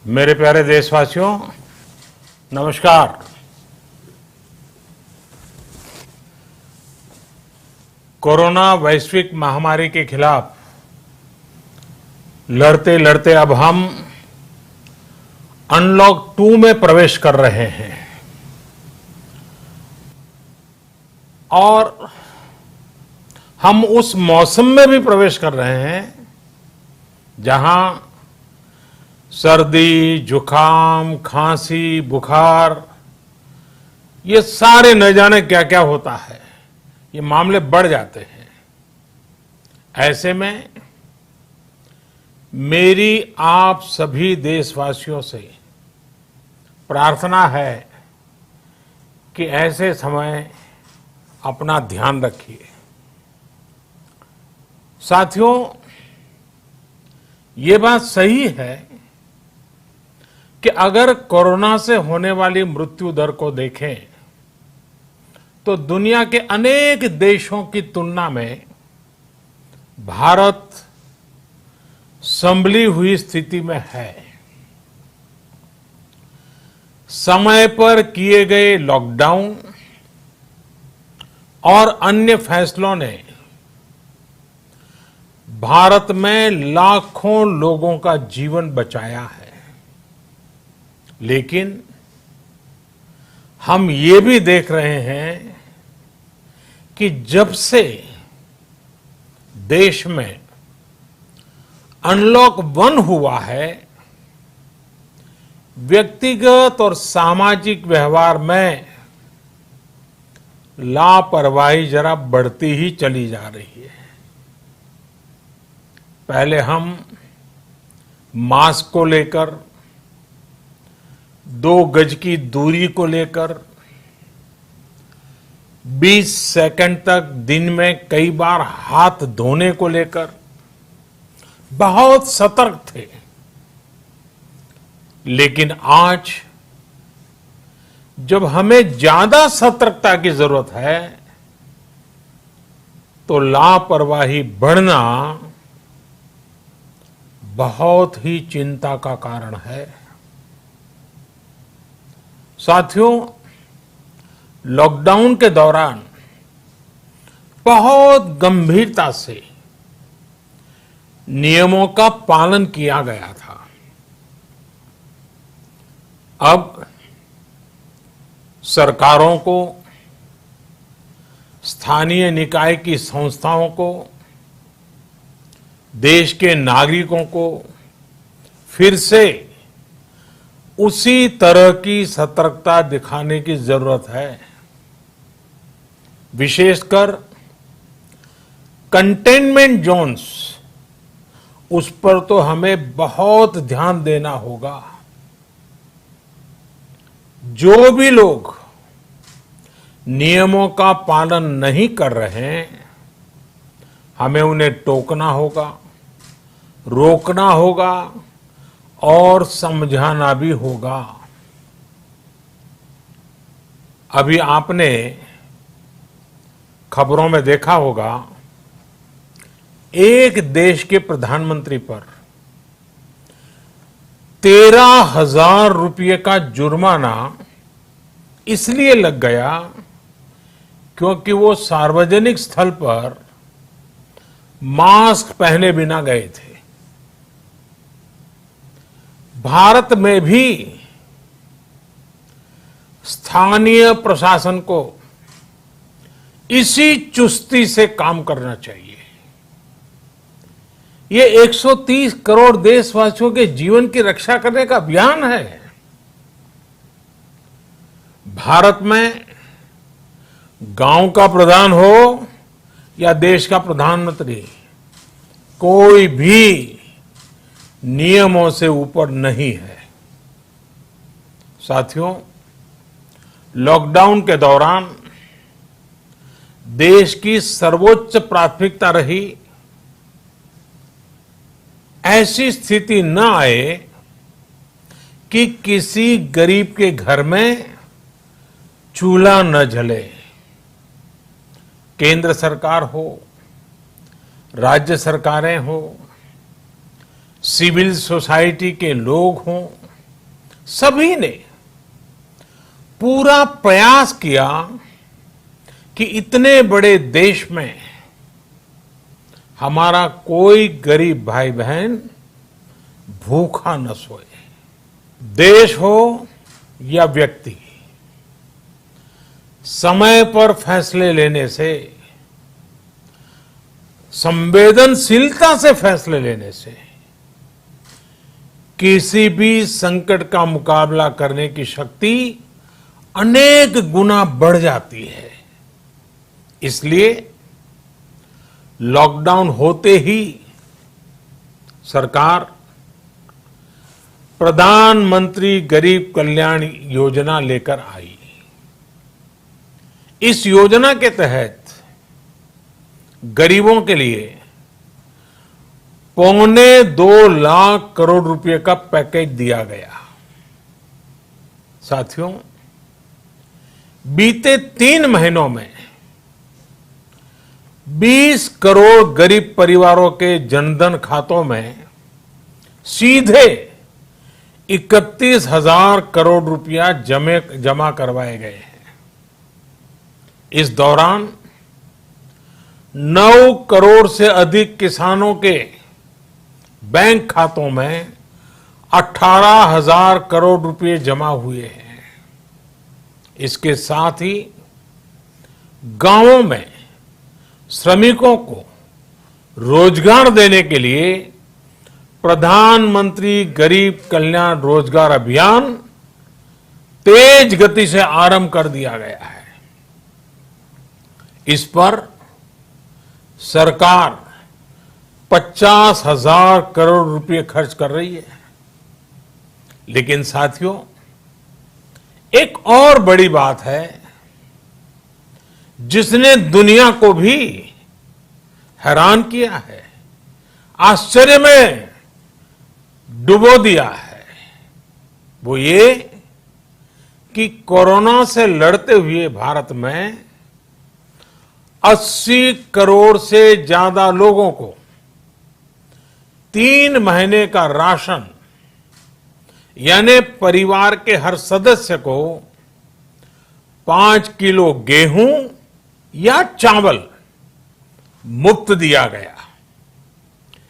मेरे प्यारे देशवासियों, नमस्कार। कोरोना वैश्विक महामारी के खिलाफ लड़ते लड़ते अब हम अनलॉक 2 में प्रवेश कर रहे हैं और हम उस मौसम में भी प्रवेश कर रहे हैं जहां सर्दी, जुकाम, खांसी, बुखार, ये सारे न जाने क्या क्या होता है, ये मामले बढ़ जाते हैं। ऐसे में मेरी आप सभी देशवासियों से प्रार्थना है कि ऐसे समय अपना ध्यान रखिए। साथियों, ये बात सही है कि अगर कोरोना से होने वाली मृत्यु दर को देखें तो दुनिया के अनेक देशों की तुलना में भारत संभली हुई स्थिति में है। समय पर किए गए लॉकडाउन और अन्य फैसलों ने भारत में लाखों लोगों का जीवन बचाया है, लेकिन हम ये भी देख रहे हैं कि जब से देश में अनलॉक 1 हुआ है, व्यक्तिगत और सामाजिक व्यवहार में लापरवाही जरा बढ़ती ही चली जा रही है। पहले हम मास्क को लेकर, 2 गज की दूरी को लेकर 20 सेकंड तक दिन में कई बार हाथ धोने को लेकर बहुत सतर्क थे, लेकिन आज जब हमें ज्यादा सतर्कता की जरूरत है तो लापरवाही बढ़ना बहुत ही चिंता का कारण है। साथियों, लॉकडाउन के दौरान बहुत गंभीरता से नियमों का पालन किया गया था। अब सरकारों को, स्थानीय निकाय की संस्थाओं को, देश के नागरिकों को फिर से उसी तरह की सतर्कता दिखाने की जरूरत है। विशेषकर कंटेनमेंट जोन्स, उस पर तो हमें बहुत ध्यान देना होगा। जो भी लोग नियमों का पालन नहीं कर रहे हैं, हमें उन्हें टोकना होगा, रोकना होगा और समझाना भी होगा। अभी आपने खबरों में देखा होगा, एक देश के प्रधानमंत्री पर 13,000 रुपये का जुर्माना इसलिए लग गया क्योंकि वो सार्वजनिक स्थल पर मास्क पहने बिना गए थे। भारत में भी स्थानीय प्रशासन को इसी चुस्ती से काम करना चाहिए। ये 130 करोड़ देशवासियों के जीवन की रक्षा करने का अभियान है। भारत में गांव का प्रधान हो या देश का प्रधानमंत्री, कोई भी नियमों से ऊपर नहीं है। साथियों, लॉकडाउन के दौरान देश की सर्वोच्च प्राथमिकता रही ऐसी स्थिति न आए कि किसी गरीब के घर में चूल्हा न जले। केंद्र सरकार हो, राज्य सरकारें हो, सिविल सोसाइटी के लोग हों, सभी ने पूरा प्रयास किया कि इतने बड़े देश में हमारा कोई गरीब भाई बहन भूखा न सोए। देश हो या व्यक्ति, समय पर फैसले लेने से, संवेदनशीलता से फैसले लेने से किसी भी संकट का मुकाबला करने की शक्ति अनेक गुना बढ़ जाती है। इसलिए लॉकडाउन होते ही सरकार प्रधानमंत्री गरीब कल्याण योजना लेकर आई। इस योजना के तहत गरीबों के लिए 2.25 लाख करोड़ रुपए का पैकेज दिया गया। साथियों, बीते 3 महीनों में 20 करोड़ गरीब परिवारों के जनधन खातों में सीधे 31,000 करोड़ रुपया जमा करवाए गए हैं। इस दौरान 9 करोड़ से अधिक किसानों के बैंक खातों में 18,000 करोड़ रुपए जमा हुए हैं। इसके साथ ही गांवों में श्रमिकों को रोजगार देने के लिए प्रधानमंत्री गरीब कल्याण रोजगार अभियान तेज गति से आरंभ कर दिया गया है। इस पर सरकार 50,000 करोड़ रुपए खर्च कर रही है। लेकिन साथियों, एक और बड़ी बात है जिसने दुनिया को भी हैरान किया है, आश्चर्य में डुबो दिया है। वो ये कि कोरोना से लड़ते हुए भारत में 80 करोड़ से ज्यादा लोगों को 3 महीने का राशन, यानी परिवार के हर सदस्य को 5 किलो गेहूं या चावल मुफ्त दिया गया।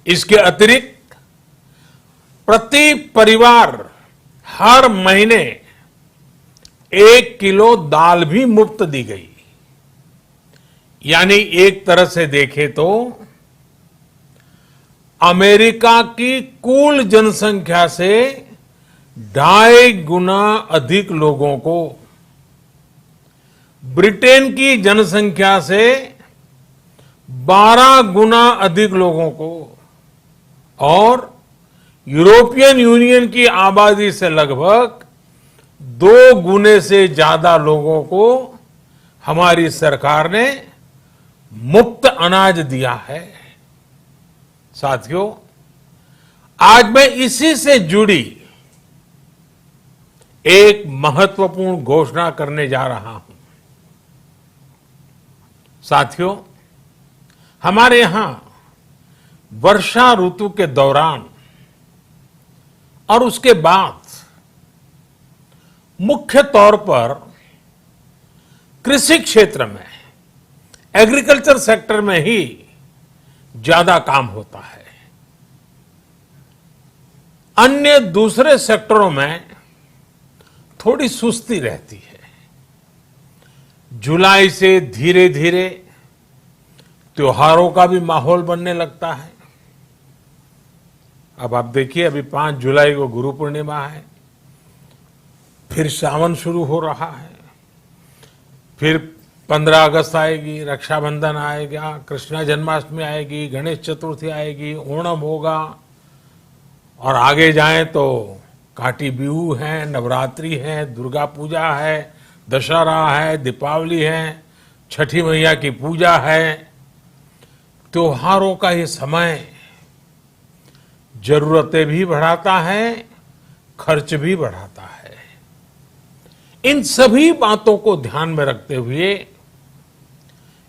इसके अतिरिक्त प्रति परिवार हर महीने 1 किलो दाल भी मुफ्त दी गई। यानी एक तरह से देखें तो अमेरिका की कुल जनसंख्या से 2.5 गुना अधिक लोगों को, ब्रिटेन की जनसंख्या से 12 गुना अधिक लोगों को और यूरोपियन यूनियन की आबादी से लगभग 2 गुने से ज्यादा लोगों को हमारी सरकार ने मुफ्त अनाज दिया है। साथियों, आज मैं इसी से जुड़ी एक महत्वपूर्ण घोषणा करने जा रहा हूं। साथियों, हमारे यहां वर्षा ऋतु के दौरान और उसके बाद मुख्य तौर पर कृषि क्षेत्र में, एग्रीकल्चर सेक्टर में ही ज्यादा काम होता है। अन्य दूसरे सेक्टरों में थोड़ी सुस्ती रहती है। जुलाई से धीरे धीरे त्योहारों का भी माहौल बनने लगता है। अब आप देखिए, अभी 5 जुलाई को गुरु पूर्णिमा है, फिर सावन शुरू हो रहा है, फिर 15 अगस्त आएगी, रक्षाबंधन आएगा, कृष्णा जन्माष्टमी आएगी, गणेश चतुर्थी आएगी, ओणम होगा और आगे जाएं तो काटी बिहू है, नवरात्रि है, दुर्गा पूजा है, दशहरा है, दीपावली है, छठी मैया की पूजा है। त्योहारों का ये समय जरूरतें भी बढ़ाता है, खर्च भी बढ़ाता है। इन सभी बातों को ध्यान में रखते हुए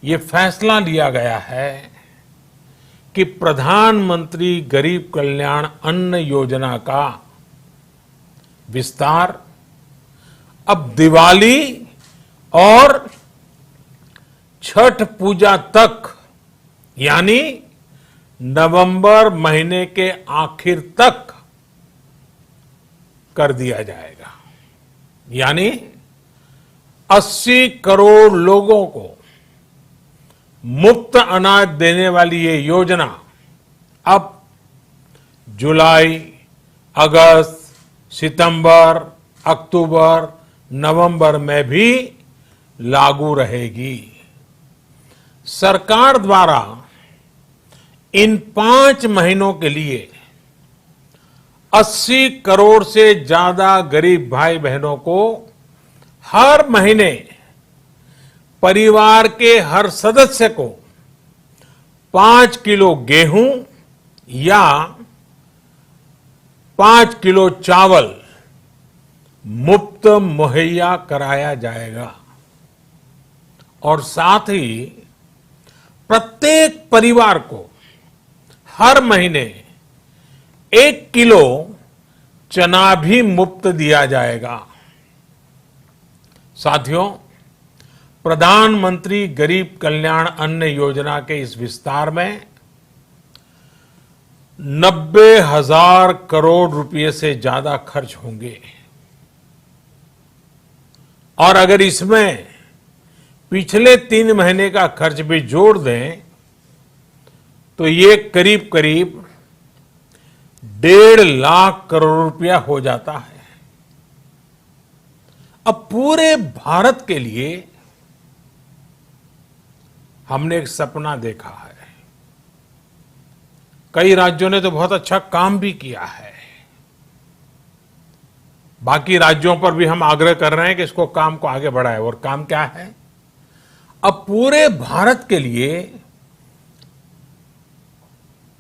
ये फैसला लिया गया है कि प्रधानमंत्री गरीब कल्याण अन्न योजना का विस्तार अब दिवाली और छठ पूजा तक, यानी नवंबर महीने के आखिर तक कर दिया जाएगा। यानी 80 करोड़ लोगों को मुफ्त अनाज देने वाली ये योजना अब जुलाई, अगस्त, सितंबर, अक्टूबर, नवंबर में भी लागू रहेगी। सरकार द्वारा इन 5 महीनों के लिए 80 करोड़ से ज्यादा गरीब भाई बहनों को हर महीने परिवार के हर सदस्य को 5 किलो गेहूं या 5 किलो चावल मुफ्त मुहैया कराया जाएगा। और साथ ही प्रत्येक परिवार को हर महीने 1 किलो चना भी मुफ्त दिया जाएगा। साथियों, प्रधानमंत्री गरीब कल्याण अन्न योजना के इस विस्तार में 90,000 करोड़ रुपए से ज्यादा खर्च होंगे। और अगर इसमें पिछले 3 महीने का खर्च भी जोड़ दें तो ये करीब करीब 1.5 लाख करोड़ रुपया हो जाता है। अब पूरे भारत के लिए हमने एक सपना देखा है। कई राज्यों ने तो बहुत अच्छा काम भी किया है। बाकी राज्यों पर भी हम आग्रह कर रहे हैं कि इसको काम को आगे बढ़ाएं। और काम क्या है? अब पूरे भारत के लिए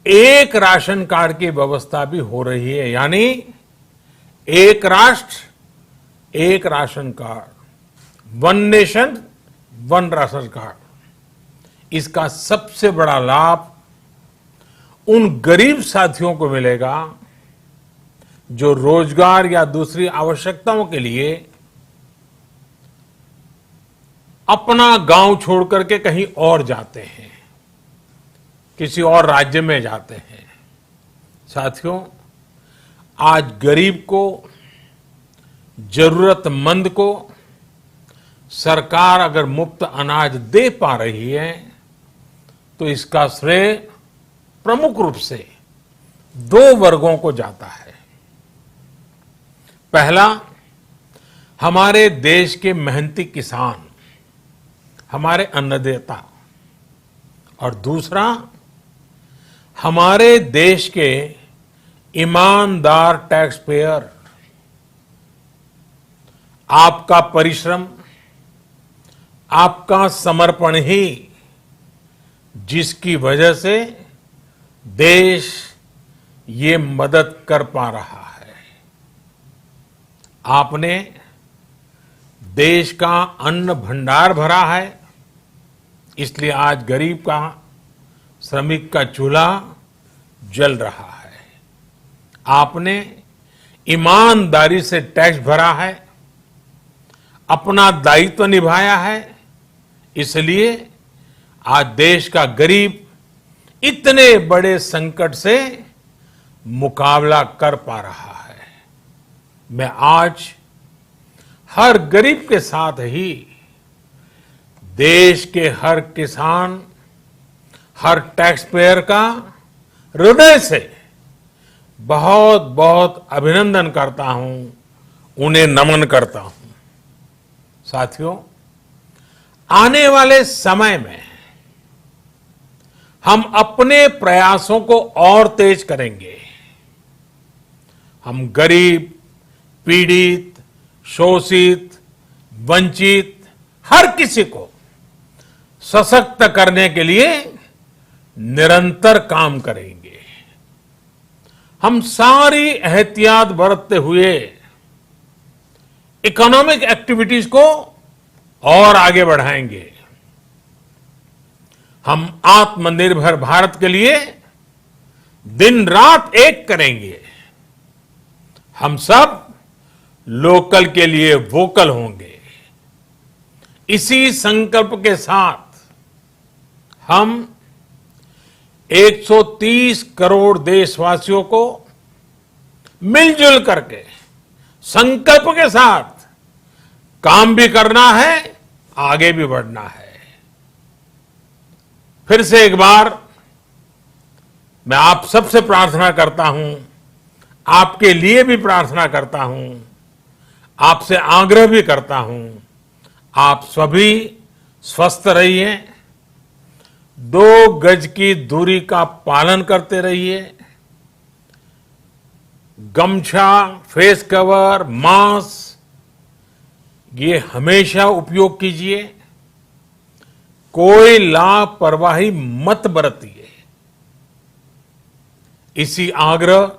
एक राशन कार्ड की व्यवस्था भी हो रही है। यानी एक राष्ट्र एक ration card, 1 nation 1 ration card. इसका सबसे बड़ा लाभ उन गरीब साथियों को मिलेगा जो रोजगार या दूसरी आवश्यकताओं के लिए अपना गांव छोड़ करके कहीं और जाते हैं, किसी और राज्य में जाते हैं। साथियों, आज गरीब को, जरूरतमंद को सरकार अगर मुफ्त अनाज दे पा रही है तो इसका श्रेय प्रमुख रूप से 2 वर्गों को जाता है। पहला, हमारे देश के मेहनती किसान, हमारे अन्नदाता। और दूसरा, हमारे देश के ईमानदार टैक्स पेयर। आपका परिश्रम, आपका समर्पण ही जिसकी वजह से देश ये मदद कर पा रहा है। आपने देश का अन्न भंडार भरा है, इसलिए आज गरीब का, श्रमिक का चूल्हा जल रहा है। आपने ईमानदारी से टैक्स भरा है, अपना दायित्व निभाया है, इसलिए आज देश का गरीब इतने बड़े संकट से मुकाबला कर पा रहा है। मैं आज हर गरीब के साथ ही देश के हर किसान, हर टैक्स पेयर का हृदय से बहुत बहुत अभिनंदन करता हूं, उन्हें नमन करता हूं। साथियों, आने वाले समय में हम अपने प्रयासों को और तेज करेंगे। हम गरीब, पीड़ित, शोषित, वंचित हर किसी को सशक्त करने के लिए निरंतर काम करेंगे। हम सारी एहतियात बरतते हुए इकोनॉमिक एक्टिविटीज को और आगे बढ़ाएंगे। हम आत्मनिर्भर भारत के लिए दिन रात एक करेंगे। हम सब लोकल के लिए वोकल होंगे। इसी संकल्प के साथ हम 130 करोड़ देशवासियों को मिलजुल करके संकल्प के साथ काम भी करना है, आगे भी बढ़ना है। फिर से एक बार मैं आप सबसे प्रार्थना करता हूं, आपके लिए भी प्रार्थना करता हूं, आपसे आग्रह भी करता हूं, आप सभी स्वस्थ रहिए, 2 गज की दूरी का पालन करते रहिए, गमछा, फेस कवर, मास्क ये हमेशा उपयोग कीजिए, कोई लापरवाही मत बरतिए। इसी आग्रह,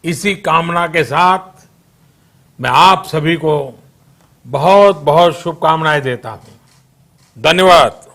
इसी कामना के साथ मैं आप सभी को बहुत बहुत शुभकामनाएं देता हूं। धन्यवाद।